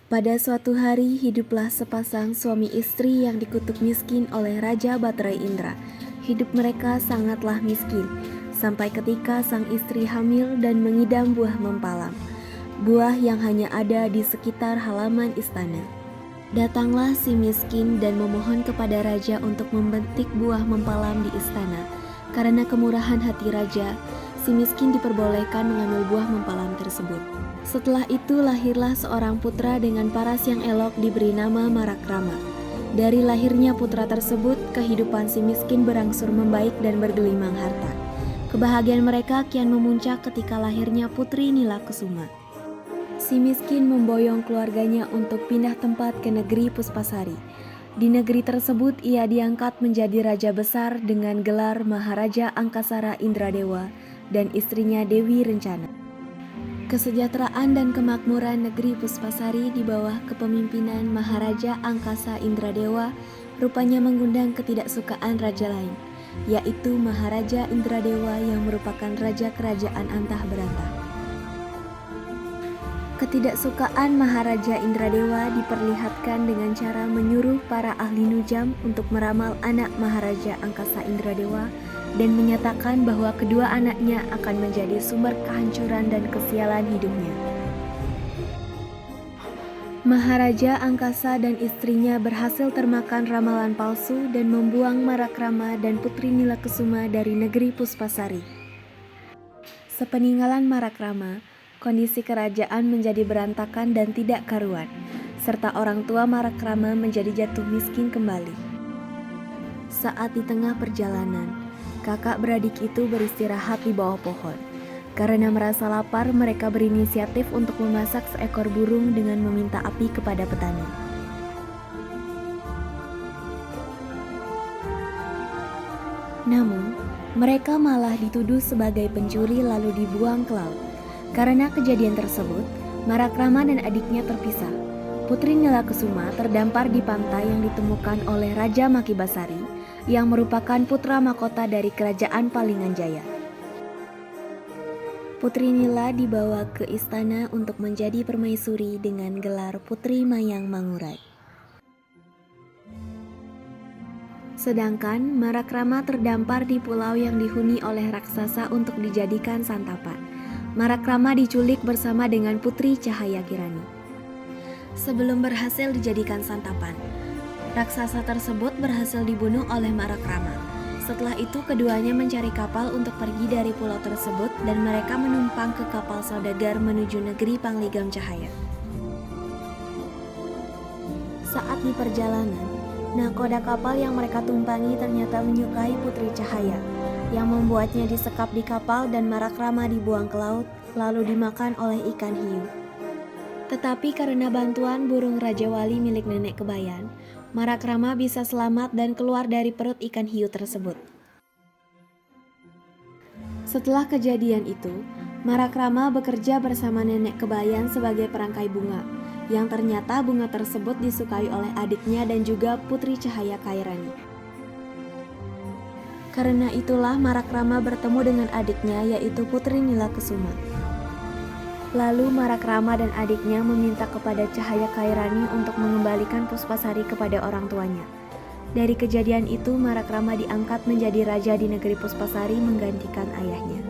Pada suatu hari hiduplah sepasang suami istri yang dikutuk miskin oleh Raja Baterai Indra. Hidup mereka sangatlah miskin, sampai ketika sang istri hamil dan mengidam buah mempalam, buah yang hanya ada di sekitar halaman istana. Datanglah si miskin dan memohon kepada raja untuk membentik buah mempalam di istana. Karena kemurahan hati raja, si miskin diperbolehkan mengambil buah mempalam tersebut. Setelah itu lahirlah seorang putra dengan paras yang elok diberi nama Marakrama. Dari lahirnya putra tersebut, kehidupan si miskin berangsur membaik dan bergelimang harta. Kebahagiaan mereka kian memuncak ketika lahirnya putri Nilakesuma. Si miskin memboyong keluarganya untuk pindah tempat ke negeri Puspasari. Di negeri tersebut ia diangkat menjadi raja besar dengan gelar Maharaja Angkasara Indradewa dan istrinya Dewi Rencana. Kesejahteraan dan kemakmuran negeri Puspasari di bawah kepemimpinan Maharaja Angkasa Indradewa rupanya mengundang ketidaksukaan raja lain, yaitu Maharaja Indradewa yang merupakan raja kerajaan Antah Berantah. Ketidaksukaan Maharaja Indradewa diperlihatkan dengan cara menyuruh para ahli nujam untuk meramal anak Maharaja Angkasa Indradewa dan menyatakan bahwa kedua anaknya akan menjadi sumber kehancuran dan kesialan hidupnya. Maharaja Angkasa dan istrinya berhasil termakan ramalan palsu dan membuang Marakrama dan Putri Nilakesuma dari negeri Puspasari. Sepeninggalan Marakrama, kondisi kerajaan menjadi berantakan dan tidak karuan, serta orang tua Marakrama menjadi jatuh miskin kembali. Saat di tengah perjalanan, kakak beradik itu beristirahat di bawah pohon. Karena merasa lapar, mereka berinisiatif untuk memasak seekor burung dengan meminta api kepada petani. Namun, mereka malah dituduh sebagai pencuri lalu dibuang ke laut. Karena kejadian tersebut, Marakrama dan adiknya terpisah. Putri Nilakesuma terdampar di pantai yang ditemukan oleh Raja Makibasari, yang merupakan putra mahkota dari kerajaan Palinganjaya. Putri Nila dibawa ke istana untuk menjadi permaisuri dengan gelar Putri Mayang Mangurai. Sedangkan Marakrama terdampar di pulau yang dihuni oleh raksasa untuk dijadikan santapan. Marakrama diculik bersama dengan Putri Cahaya Kirani. Sebelum berhasil dijadikan santapan, raksasa tersebut berhasil dibunuh oleh Marakrama. Setelah itu keduanya mencari kapal untuk pergi dari pulau tersebut dan mereka menumpang ke kapal saudagar menuju negeri Pangligam Cahaya. Saat di perjalanan, nahkoda kapal yang mereka tumpangi ternyata menyukai Putri Cahaya, yang membuatnya disekap di kapal dan Marakrama dibuang ke laut, lalu dimakan oleh ikan hiu. Tetapi karena bantuan burung Raja Wali milik Nenek Kebayan, Marakrama bisa selamat dan keluar dari perut ikan hiu tersebut. Setelah kejadian itu, Marakrama bekerja bersama Nenek Kebayan sebagai perangkai bunga, yang ternyata bunga tersebut disukai oleh adiknya dan juga Putri Cahaya Kairani. Karena itulah Marakrama bertemu dengan adiknya yaitu Putri Nilakesuma. Lalu Marakrama dan adiknya meminta kepada Cahaya Kairani untuk mengembalikan Puspasari kepada orang tuanya. Dari kejadian itu Marakrama diangkat menjadi raja di negeri Puspasari menggantikan ayahnya.